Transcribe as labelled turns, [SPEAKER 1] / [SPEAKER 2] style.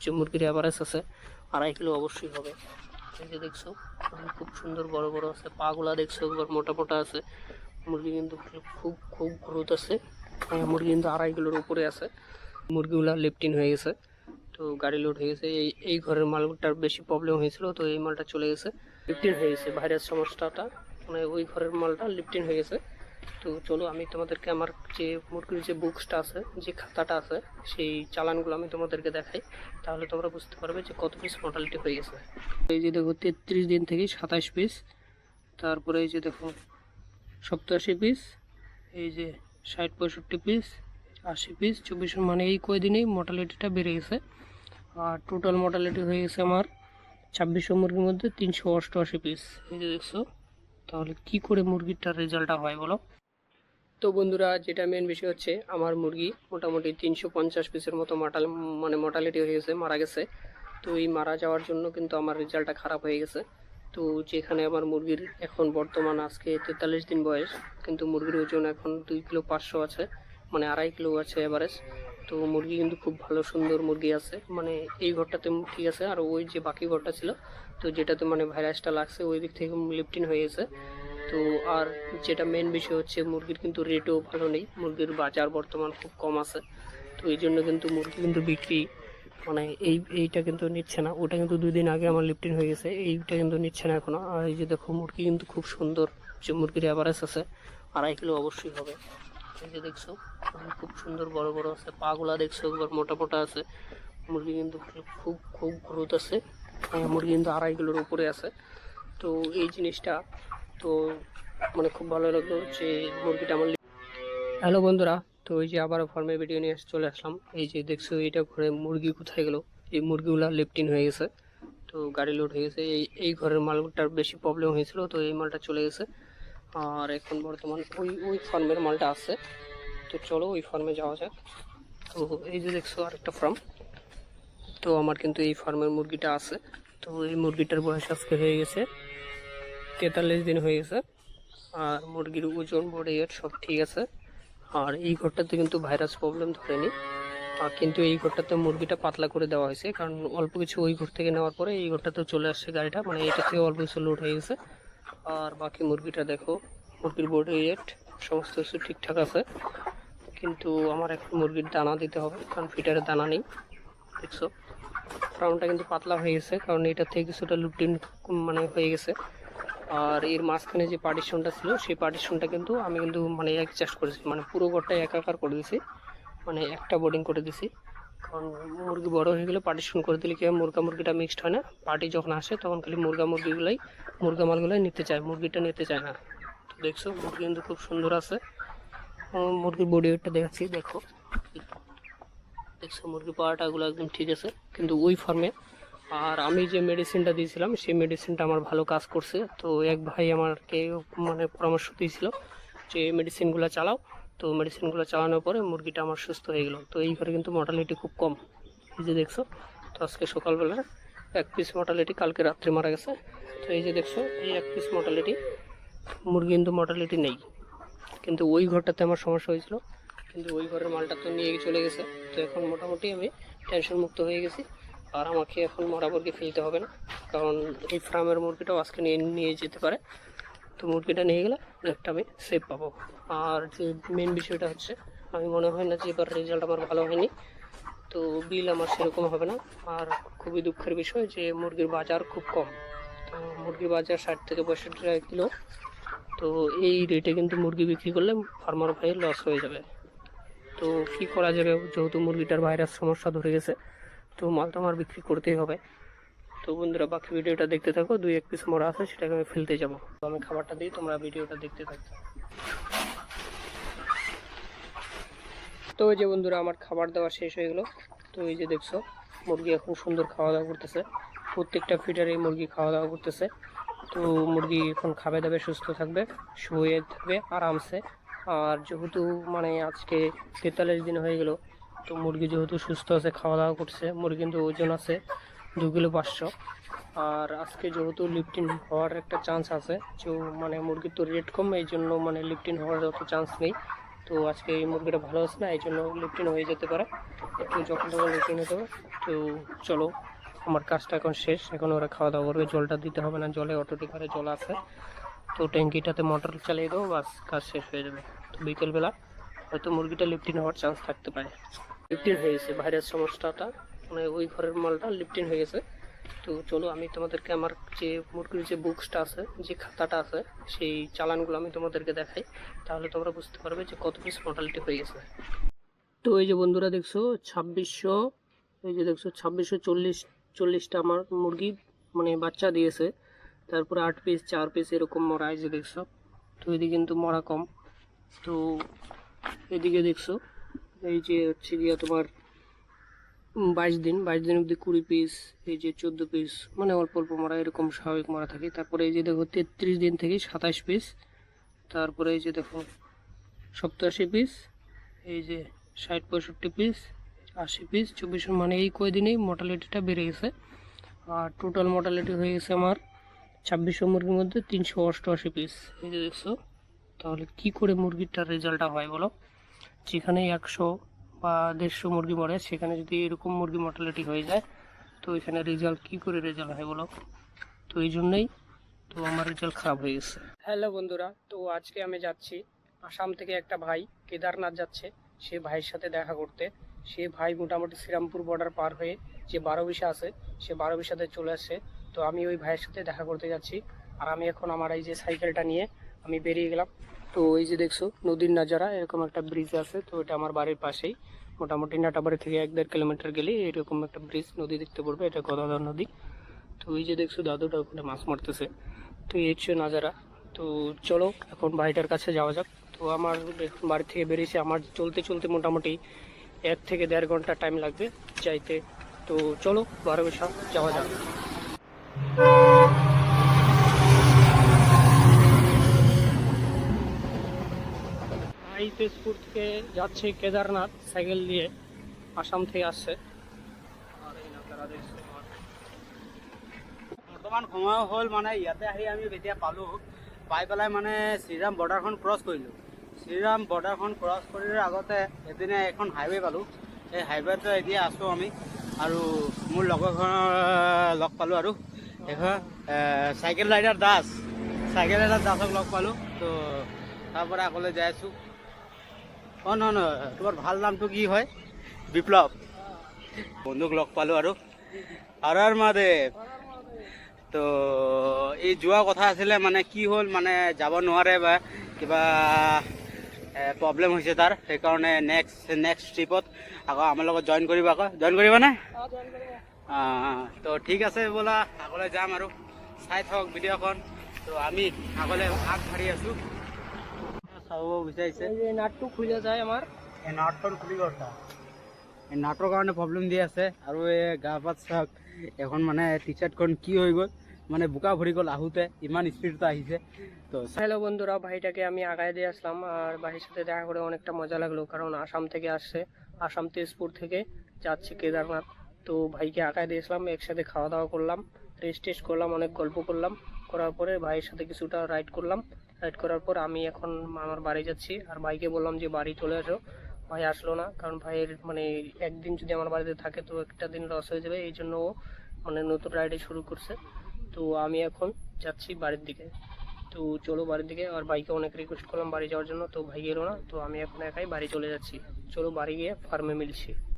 [SPEAKER 1] যে মুরগির অ্যাভারেজ আছে 2.5 কিলো অবশ্যই হবে। এই যে দেখছো খুব সুন্দর বড় বড় আছে, পাগুলা দেখছো একবার মোটা মোটা আছে। মুরগি কিন্তু খুব খুব গ্রোথ আছে। মুরগি কিন্তু 2.5 কিলোর উপরে আছে। মুরগিগুলা লেপটিন হয়ে গেছে, তো গাড়ি লোড হয়ে গেছে। এই ঘরের মালটার বেশি প্রবলেম হয়েছিল, তো এই মালটা চলে গেছে, লিফটিন হয়ে গেছে। ভাইরাস সমস্যাটা মানে ওই ঘরের মালটা লিফটিন হয়ে গেছে। তো চলো আমি তোমাদেরকে আমার যে মুরগির যে বুকসটা আছে, যে খাতাটা আছে, সেই চালানগুলো আমি তোমাদেরকে দেখাই, তাহলে তোমরা বুঝতে পারবে যে কত পিস মর্টালিটি হয়ে গেছে। এই যে দেখো 33 দিন থেকে 27 পিস, তারপরে এই যে দেখো 87 পিস, এই যে 60-65 পিস, 80 পিস, 24, মানে এই কয়দিনেই মর্টালিটিটা বেড়ে গেছে। আর টোটাল মর্টালিটি হয়ে গেছে আমার 2600 মুরগির মধ্যে 388 পিস। এই যে দেখছো, তাহলে কি করে মুরগিটার রেজাল্টটা হয় বলো। তো বন্ধুরা, যেটা মেন বিষয় হচ্ছে আমার মুরগি মোটামুটি 350 পিসের মতো মর্টালিটি হয়ে গেছে, মারা গেছে। তো এই মারা যাওয়ার জন্য কিন্তু আমার রেজাল্টটা খারাপ হয়ে গেছে। তো যেখানে আমার মুরগির এখন বর্তমান আজকে 43 দিন বয়স, কিন্তু মুরগির ওজন এখন 2 কিলো 500 আছে, মানে 2.5 কিলো আছে এভারেজ। তো মুরগি কিন্তু খুব ভালো সুন্দর মুরগি আছে, মানে এই ঘরটাতে ঠিক আছে। আর ওই যে বাকি ঘরটা ছিল, তো যেটাতে মানে ভাইরাসটা লাগছে, ওই দিক থেকে লিফটিন হয়ে গেছে। তো আর যেটা মেন বিষয় হচ্ছে মুরগির কিন্তু রেটও ভালো নেই, মুরগির বাজার বর্তমান খুব কম আছে। তো এই জন্য কিন্তু মুরগি কিন্তু বিক্রি মানে এইটা কিন্তু নিচ্ছে না। ওটা কিন্তু 2 দিন আগে আমার লিফটিন হয়ে গেছে, এইটা কিন্তু নিচ্ছে না এখনো। আর এই যে দেখো মুরগি কিন্তু খুব সুন্দর, যে মুরগির অ্যাভারেজ আছে 2.5 কিলো অবশ্যই হবে। এই যে দেখছো খুব সুন্দর বড় বড় আছে, পাগুলা দেখছো একবার মোটা মোটা আছে। মুরগি কিন্তু খুব খুব গ্রোথ আছে। মুরগি কিন্তু 2.5 কিলোর উপরে আছে। তো এই জিনিসটা তো মানে খুব ভালো লাগলো যে মুরগিটা আমার। হ্যালো বন্ধুরা, তো ওই যে আবার ফার্মের ভিডিও নিয়ে চলে আসলাম। এই যে দেখছো এটা ঘরে মুরগি কোথায় গেল, এই মুরগিগুলা লেফটিন হয়ে গেছে, তো গাড়ি লোড হয়ে গেছে। এই ঘরের মালটার বেশি প্রবলেম হয়েছিল, তো এই মালটা চলে গেছে। আর এখন বর্তমান ওই ফার্মের মালটা আছে। তো চলো ওই ফার্মে যাওয়া যাক। তো এই যে দেখছো আরেকটা ফার্ম, তো আমার কিন্তু এই ফার্মের মুরগিটা আছে। তো এই মুরগিটার বয়স আজকে হয়ে গেছে 43 দিন হয়ে গেছে। আর মুরগির ওজন বডি ওয়েট সব ঠিক আছে। আর এই ঘরটাতে কিন্তু ভাইরাস প্রবলেম ধরেনি। আর কিন্তু এই ঘরটাতে মুরগিটা পাতলা করে দেওয়া হয়েছে, কারণ অল্প কিছু ওই ঘর থেকে নেওয়ার পরে এই ঘরটাতে চলে আসছে গাড়িটা, মানে এটা থেকে অল্প কিছু লোড হয়ে গেছে। আর বাকি মুরগিটা দেখো, মুরগির বডি ওয়েট সমস্ত কিছু ঠিকঠাক আছে। কিন্তু আমার এখন মুরগির দানা দিতে হবে, কারণ ফিটারে দানা নেই। দেখছো ফার্মটা কিন্তু পাতলা হয়ে গেছে, কারণ এটা থেকে কিছুটা লুটিন মানে হয়ে গেছে। আর এর মাঝখানে যে পার্টিশনটা ছিল, সেই পার্টিশনটা কিন্তু আমি কিন্তু মানে অ্যাডজাস্ট করেছি, মানে পুরো ঘরটাই একাকার করে দিয়েছি, মানে একটা বোর্ডিং করে দিয়েছি। কারণ মুরগি বড় হয়ে গেলে পার্টিশন করে দিলে কি হয়, মুরগিটা মিক্সড হয় না। পার্টি যখন আসে তখন খালি মুরগা মালগুলাই নিতে চায়, মুরগিটা নিতে চায় না। তো দেখছো মুরগি কিন্তু খুব সুন্দর আছে। মুরগির বডি ওয়েটটা দেখাচ্ছি, দেখো দেখছো মুরগি পাড়াটাগুলো একদম ঠিক আছে। কিন্তু ওই ফার্মে আর আমি যে মেডিসিনটা দিয়েছিলাম, সেই মেডিসিনটা আমার ভালো কাজ করছে। তো এক ভাই আমাকে মানে পরামর্শ দিয়েছিল যে মেডিসিনগুলো চালাও। তো মেডিসিনগুলো চালানোর পরে মুরগিটা আমার সুস্থ হয়ে গেল। তো এই ঘরে কিন্তু মর্টালিটি খুব কম, এই যে দেখছো। তো আজকে সকালবেলা 1 পিস মর্টালিটি, কালকে রাত্রে মারা গেছে। তো এই যে দেখছো এই 1 পিস মর্টালিটি, মুরগি কিন্তু মর্টালিটি নেই। কিন্তু ওই ঘরটাতে আমার সমস্যা হয়েছিল, কিন্তু ওই ঘরের মালটা তো নিয়ে চলে গেছে। তো এখন মোটামুটি আমি টেনশন মুক্ত হয়ে গেছি। আর আমাকে এখন মরা মুরগি ফেলতে হবে না, কারণ এই ফার্মের মুরগিটাও আজকে নিয়ে নিয়ে যেতে পারে। তো মুরগিটা নিয়ে গেলে অনেকটা আমি সেফ পাবো। আর যে মেন বিষয়টা হচ্ছে, আমি মনে হয় না যে এবার রেজাল্ট আমার ভালো হয়নি, তো বিল আমার সেরকম হবে না। আর খুবই দুঃখের বিষয় যে মুরগির বাজার খুব কম। তো মুরগির বাজার 60 থেকে 65 টাকা কিলো। তো এই রেটে কিন্তু মুরগি বিক্রি করলে ফার্মার ভাইয়ের লস হয়ে যাবে। তো কি করা যাবে, যেহেতু মুরগিটার ভাইরাস সমস্যা ধরে গেছে, তো মালটা আমার বিক্রি করতেই হবে। তো বন্ধুরা বাকি ভিডিওটা দেখতে থাকো, 2-1 পিস মরা আছে সেটাকে আমি ফেলতে যাবো। তো আমি খাবারটা দিই, তোমরা ভিডিওটা দেখতে থাকো। তো ওই যে বন্ধুরা আমার খাবার দেওয়া শেষ হয়ে গেলো। তো এই যে দেখছো মুরগি এখন সুন্দর খাওয়া দাওয়া করতেছে, প্রত্যেকটা ফিডারে মুরগি খাওয়া দাওয়া করতেছে। তো মুরগি এখন খাবে দাবে, সুস্থ থাকবে, শুয়ে থাকবে আরামসে। আর যেহেতু মানে আজকে 43 দিন হয়ে গেল, তো মুরগি যেহেতু সুস্থ আছে, খাওয়া দাওয়া করছে, মুরগি কিন্তু ওজন আছে 2 কিলো 500। আর আজকে যেহেতু লিফটিন হওয়ার একটা চান্স আছে, যে মানে মুরগির তো রেট কম, এই জন্য মানে লিফটিন হওয়ার অত চান্স নেই। তো আজকে এই মুরগিটা ভালো আছে না, এই জন্য লিফটিন হয়ে যেতে পারে, একটু যখন তখন লিফটিন হতে হবে। তো চলো, আমার কাজটা এখন শেষ, এখন ওরা খাওয়া দাওয়া করবে, জলটা দিতে হবে না, জলে অটোমেটিক হারে জল আছে, তো ট্যাঙ্কিটাতে মোটর চালিয়ে দেবো, বাস কাজ শেষ হয়ে যাবে। তো বিকেলবেলা হয়তো মুরগিটা লিফটিন হওয়ার চান্স থাকতে পারে। লিফটিন হয়ে গেছে, বাইরের সমস্যাটা মানে ওই ঘরের মালটা লিফটিন হয়ে গেছে। তো চলো আমি তোমাদেরকে আমার যে মুরগির যে বুকসটা আছে, যে খাতাটা আছে, সেই চালানগুলো আমি তোমাদেরকে দেখাই, তাহলে তোমরা বুঝতে পারবে যে কত পিস মর্টালিটি হয়ে গেছে। তো এই যে বন্ধুরা দেখছো 2600, এই যে দেখছো 2640টা আমার মুরগি মানে বাচ্চা দিয়েছে, তারপরে 8 পিস 4 পিস এরকম মরা, এই যে দেখছো। তো এদিকে কিন্তু মরা কম। তো এদিকে দেখছো এই যে হচ্ছে গিয়া তোমার 22 দিন অবধি 20 পিস, এই যে 14 পিস, মানে অল্প অল্প মরা, এরকম স্বাভাবিক মরা থাকে। তারপরে এই যে দেখো 33 দিন থেকে 27 পিস, তারপরে এই যে দেখো 87 পিস, এই যে 60-65 পিস, 80 পিস, 24, মানে এই কয়দিনেই মর্টালিটিটা বেড়ে গেছে। আর টোটাল মর্টালিটি হয়ে গেছে আমার 2600 মুরগির মধ্যে 388 পিস, এই যে দেখছো। তাহলে কি করে মুরগিটার রেজাল্টটা হয় বলো? যেখানে 100 বা 150 মুরগি মরে, সেখানে যদি এরকম মুরগি মর্টালিটি হয়ে যায়, তো এখানে রেজাল্ট কি করে রেজাল্ট হয় বলো? তো এই জন্যই তো আমার রেজাল্ট খারাপ হয়ে গেছে। হ্যালো বন্ধুরা, তো আজকে আমি যাচ্ছি আসাম থেকে, একটা ভাই কেদারনাথ যাচ্ছে, সে ভাইয়ের সাথে দেখা করতে। সে ভাই মোটামুটি শ্রীরামপুর বর্ডার পার হয়ে যে 12বিশা আছে, সে 12বিশাতে চলে আসছে। তো আমি ওই ভাইয়ের সাথে দেখা করতে যাচ্ছি। আর আমি এখন আমার এই যে সাইকেলটা নিয়ে আমি বেরিয়ে গেলাম। তো এই যে দেখছো নদীর নাজারা, এরকম একটা ব্রিজ আছে, তো এটা আমার বাড়ির পাশেই, মোটামুটি নাটাবাড়ি থেকে 1-1.5 কিলোমিটার গেলে এরকম একটা ব্রিজ নদী দেখতে পড়বে, এটা গদাধর নদী। তো এই যে দেখছো দাদুটা ওখানে মাছ মারতেছে। তো এই হচ্ছে নাজারা। তো চলো এখন ভাইটার কাছে যাওয়া যাক। তো আমার এখন বাড়ি থেকে বেরিয়েছে, আমার চলতে চলতে মোটামুটি 1 থেকে 1.5 ঘন্টা টাইম লাগবে যাইতে। তো চলো 12বিশা যাওয়া যাক। তেজপুর থেকে যাচ্ছে কেদারনাথ সাইকেল দিয়ে, আসাম থেকে আসছে। আর এই নাজারা দেখছো
[SPEAKER 2] বৰ্তমান সময় হ'ল মানে ইয়াতে আহি আমি এতিয়া পালোঁ, পাই পেলাই মানে শ্ৰীৰাম বৰ্ডাৰখন ক্ৰছ কৰিলোঁ। শ্ৰীৰাম বৰ্ডাৰখন ক্ৰছ কৰাৰ আগতে এদিনে এখন হাইৱে পালোঁ, এই হাইৱেতে এতিয়া আছোঁ আমি। আৰু মোৰ লগৰখন লগ পালোঁ, আৰু এখন চাইকেল ৰাইডাৰ দাসক লগ পালোঁ। তো তাৰপৰা আগলৈ যাই আছোঁ। অঁ নহয়, তোমাৰ ভাল নামটো কি হয়? বিপ্লৱ। বন্ধুক লগ পালোঁ আৰু হৰ মহাদেৱ। তো এই যোৱা কথা আছিলে, মানে কি হ'ল মানে যাব নোৱাৰে বা কিবা প্ৰব্লেম হৈছে তাৰ, সেইকাৰণে নেক্সট ট্ৰিপত আকৌ আমাৰ লগত জইন কৰিবানে? তো ঠিক আছে, ব'লা আগলৈ যাম আৰু চাই থাকক ভিডিঅ'খন। তো আমি আগলৈ আগবাঢ়ি আছোঁ। চাব বিচাৰিছে
[SPEAKER 1] এই নাটটো খুলে যায় আমাৰ,
[SPEAKER 2] এই নাটখন খুলি গ'ল, এই নাটৰ কাৰণে প্ৰব্লেম দি আছে। আৰু এই গা পাত চাওক, এখন মানে টি চাৰ্টখন কি হৈ গ'ল, মানে বোকা ভৰি গ'ল আহোঁতে, ইমান স্পিডতে আহিছে। তো
[SPEAKER 1] হ্যালো বন্ধুরা, ভাইটাকে আমি আগায় দিয়ে আসলাম, আর ভাইয়ের সাথে দেখা করে অনেকটা মজা লাগলো, কারণ আসাম থেকে আসছে, আসাম তেজপুর থেকে যাচ্ছে কেদারনাথ। তো ভাইকে আগায় দিয়ে আসলাম, একসাথে খাওয়া দাওয়া করলাম, টেস্ট করলাম, অনেক গল্প করলাম, করার পরে ভাইয়ের সাথে কিছুটা রাইড করলাম। রাইড করার পর আমি এখন আমার বাড়ি যাচ্ছি, আর ভাইকে বললাম যে বাড়ি চলে আসো। ভাই আসলো না, কারণ ভাইয়ের মানে একদিন যদি আমার বাড়িতে থাকে তো একটা দিন লস হয়ে যাবে, এই জন্য ও মানে নতুন রাইডে শুরু করছে। তো আমি এখন যাচ্ছি বাড়ির দিকে। তো চলো বাড়ির দিকে, আর ভাইকে অনেক রিকোয়েস্ট করলাম বাড়ি যাওয়ার জন্য, তো ভাই এলো না, তো আমি এখন একাই বাড়ি চলে যাচ্ছি। চলো বাড়ি গিয়ে ফার্মে মিলছি।